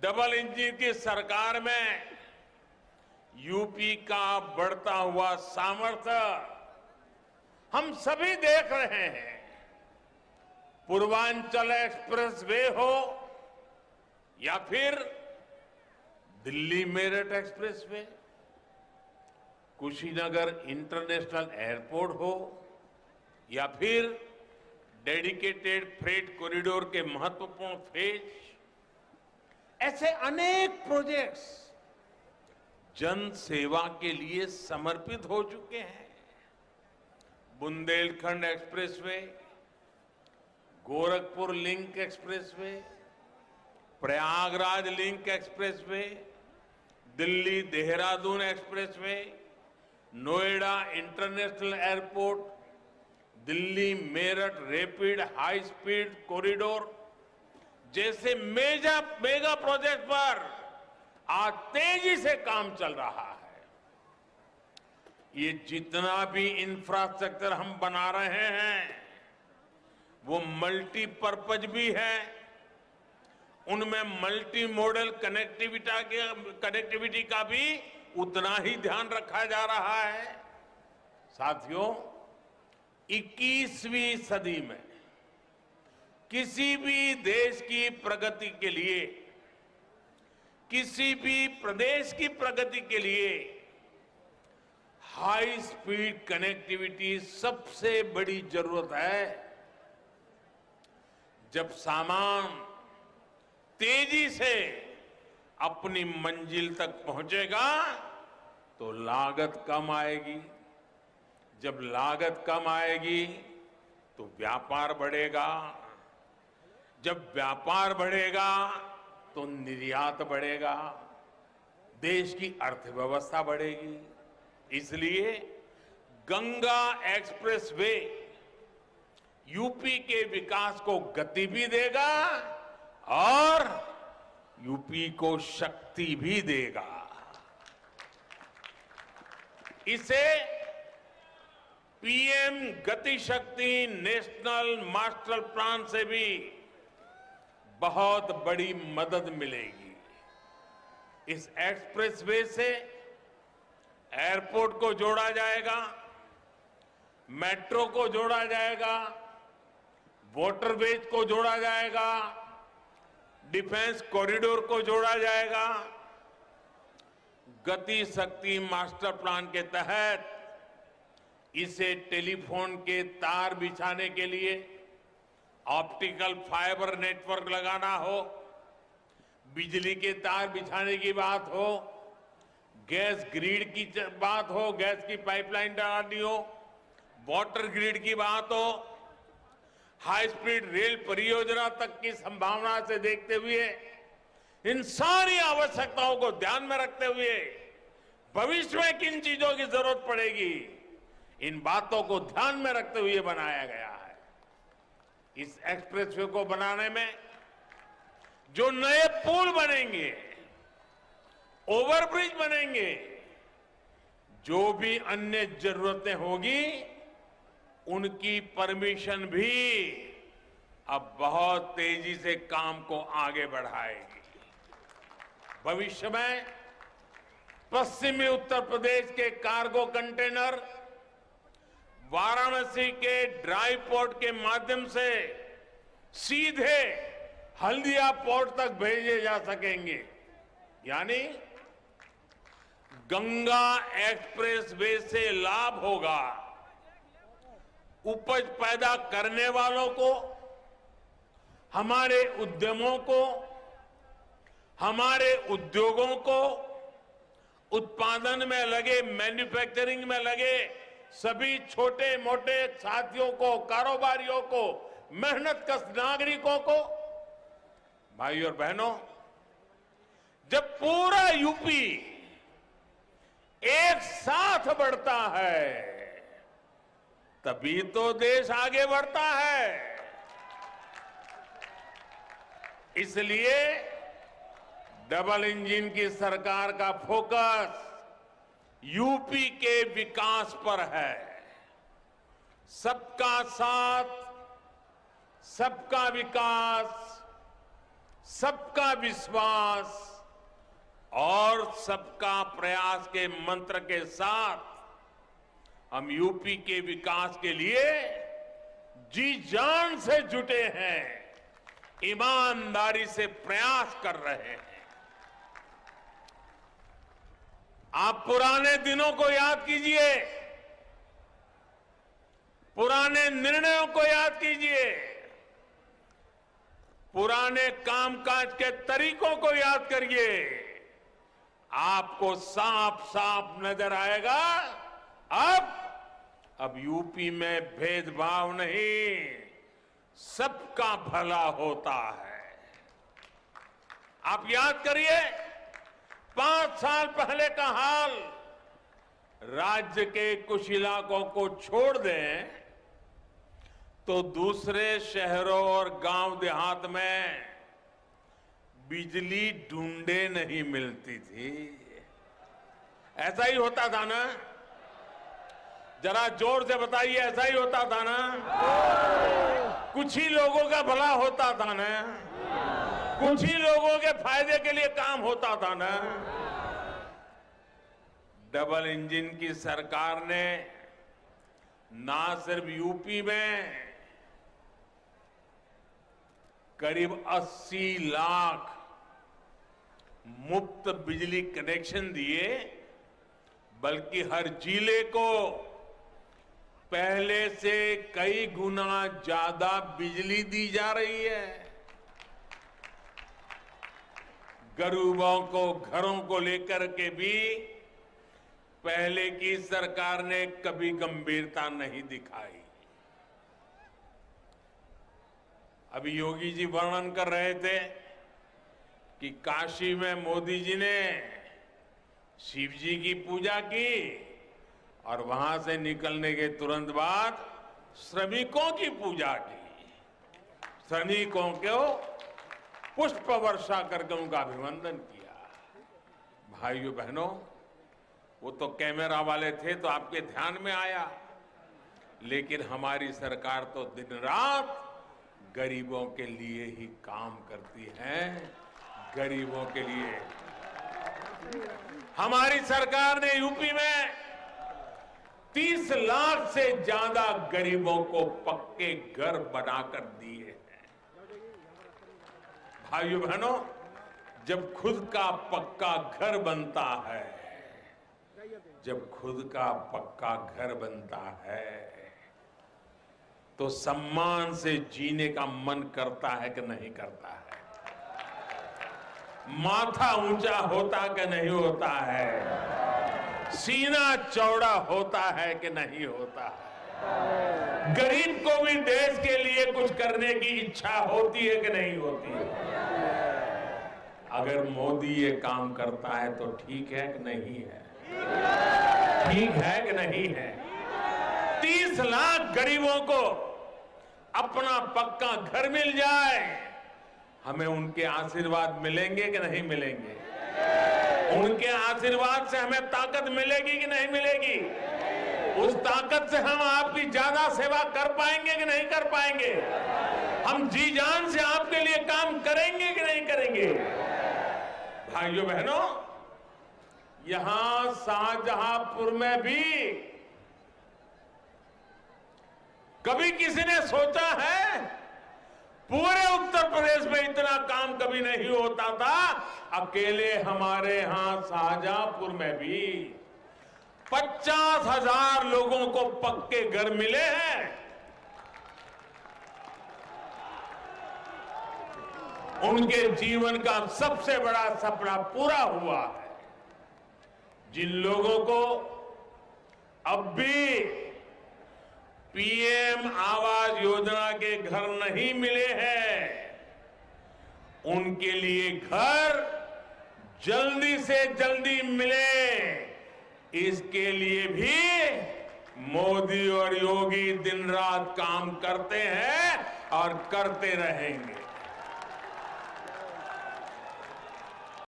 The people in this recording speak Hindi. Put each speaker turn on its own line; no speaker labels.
डबल इंजन की सरकार में यूपी का बढ़ता हुआ सामर्थ्य हम सभी देख रहे हैं। पूर्वांचल एक्सप्रेस वे हो या फिर Delhi Meerut express way, Kushinagar international airport हो या फिर डेडिकेटेड फ्रेट कॉरिडोर के महत्वपूर्ण फेज, ऐसे अनेक प्रोजेक्ट्स जन सेवा के लिए समर्पित हो चुके हैं। Bundelkhand expressway, Gorakhpur link expressway, Prayagraj link expressway, Delhi Dehradun expressway, Noida international airport, Delhi Meerut rapid high speed corridor जैसे मेगा प्रोजेक्ट पर आज तेजी से काम चल रहा है। ये जितना भी इंफ्रास्ट्रक्चर हम बना रहे हैं वो मल्टीपर्पज भी है, उनमें मल्टी मॉडल कनेक्टिविटी का भी उतना ही ध्यान रखा जा रहा है। साथियों, 21वीं सदी में किसी भी देश की प्रगति के लिए, किसी भी प्रदेश की प्रगति के लिए हाई स्पीड कनेक्टिविटी सबसे बड़ी जरूरत है। जब सामान तेजी से अपनी मंजिल तक पहुंचेगा तो लागत कम आएगी। जब लागत कम आएगी तो व्यापार बढ़ेगा। जब व्यापार बढ़ेगा तो निर्यात बढ़ेगा, देश की अर्थव्यवस्था बढ़ेगी। इसलिए गंगा एक्सप्रेसवे यूपी के विकास को गति भी देगा और यूपी को शक्ति भी देगा। इसे पीएम गति शक्ति नेशनल मास्टर प्लान से भी बहुत बड़ी मदद मिलेगी। इस एक्सप्रेसवे से एयरपोर्ट को जोड़ा जाएगा, मेट्रो को जोड़ा जाएगा, वाटरवेज को जोड़ा जाएगा, डिफेंस कॉरिडोर को जोड़ा जाएगा। गति शक्ति मास्टर प्लान के तहत इसे टेलीफोन के तार बिछाने के लिए ऑप्टिकल फाइबर नेटवर्क लगाना हो, बिजली के तार बिछाने की बात हो, गैस ग्रिड की बात हो, गैस की पाइपलाइन डालनी हो, वाटर ग्रिड की बात हो, हाई स्पीड रेल परियोजना तक की संभावना से देखते हुए, इन सारी आवश्यकताओं को ध्यान में रखते हुए भविष्य में किन चीजों की जरूरत पड़ेगी, इन बातों को ध्यान में रखते हुए बनाया गया है। इस एक्सप्रेसवे को बनाने में जो नए पुल बनेंगे, ओवरब्रिज बनेंगे, जो भी अन्य जरूरतें होगी, उनकी परमिशन भी अब बहुत तेजी से काम को आगे बढ़ाएगी। भविष्य में पश्चिमी उत्तर प्रदेश के कार्गो कंटेनर वाराणसी के ड्राई पोर्ट के माध्यम से सीधे हल्दिया पोर्ट तक भेजे जा सकेंगे। यानी गंगा एक्सप्रेसवे से लाभ होगा उपज पैदा करने वालों को, हमारे उद्यमों को, हमारे उद्योगों को, उत्पादन में लगे, मैन्युफैक्चरिंग में लगे सभी छोटे मोटे साथियों को, कारोबारियों को, मेहनतकश नागरिकों को। भाई और बहनों, जब पूरा यूपी एक साथ बढ़ता है तभी तो देश आगे बढ़ता है। इसलिए डबल इंजन की सरकार का फोकस यूपी के विकास पर है। सबका साथ, सबका विकास सबका विश्वास और सबका प्रयास के मंत्र के साथ हम यूपी के विकास के लिए जी जान से जुटे हैं, ईमानदारी से प्रयास कर रहे हैं। आप पुराने दिनों को याद कीजिए, पुराने निर्णयों को याद कीजिए, पुराने कामकाज के तरीकों को याद करिए। आपको साफ साफ नजर आएगा अब यूपी में भेदभाव नहीं, सबका भला होता है। आप याद करिए 5 साल पहले का हाल, राज्य के कुछ इलाकों को छोड़ दें तो दूसरे शहरों और गांव देहात में बिजली ढूंढे नहीं मिलती थी। ऐसा ही होता था ना? जरा जोर से बताइए, ऐसा ही होता था ना? कुछ ही लोगों का भला होता था ना? कुछ ही लोगों के फायदे के लिए काम होता था ना? डबल इंजन की सरकार ने ना सिर्फ यूपी में करीब 80 लाख मुफ्त बिजली कनेक्शन दिए, बल्कि हर जिले को पहले से कई गुना ज्यादा बिजली दी जा रही है। गरीबों को घरों को लेकर के भी पहले की सरकार ने कभी गंभीरता नहीं दिखाई। अभी योगी जी वर्णन कर रहे थे कि काशी में मोदी जी ने शिव जी की पूजा की और वहां से निकलने के तुरंत बाद श्रमिकों की पूजा की, श्रमिकों को पुष्प वर्षा करके उनका अभिनंदन किया। भाइयों बहनों, वो तो कैमरा वाले थे तो आपके ध्यान में आया, लेकिन हमारी सरकार तो दिन रात गरीबों के लिए ही काम करती है, गरीबों के लिए। हमारी सरकार ने यूपी में 30 लाख से ज्यादा गरीबों को पक्के घर बनाकर दिए हैं। भाइयों बहनों, जब खुद का पक्का घर बनता है, जब खुद का पक्का घर बनता है तो सम्मान से जीने का मन करता है कि नहीं करता है? माथा ऊंचा होता कि नहीं होता है? सीना चौड़ा होता है कि नहीं होता है? गरीब को भी देश के लिए कुछ करने की इच्छा होती है कि नहीं होती है? अगर मोदी ये काम करता है तो ठीक है कि नहीं है? ठीक है कि नहीं है? 30 लाख गरीबों को अपना पक्का घर मिल जाए, हमें उनके आशीर्वाद मिलेंगे कि नहीं मिलेंगे? उनके आशीर्वाद से हमें ताकत मिलेगी कि नहीं मिलेगी? उस ताकत से हम आपकी ज्यादा सेवा कर पाएंगे कि नहीं कर पाएंगे? हम जी जान से आपके लिए काम करेंगे कि नहीं करेंगे? भाइयों बहनों, यहां शाहजहांपुर में भी कभी किसी ने सोचा है? पूरे उत्तर प्रदेश में इतना काम कभी नहीं होता था। अकेले हमारे यहां शाहजहांपुर में भी 50,000 लोगों को पक्के घर मिले हैं। उनके जीवन का सबसे बड़ा सपना पूरा हुआ है। जिन लोगों को अब भी पीएम आवास योजना के घर नहीं मिले हैं, उनके लिए घर जल्दी से जल्दी मिले, इसके लिए भी मोदी और योगी दिन रात काम करते हैं और करते रहेंगे।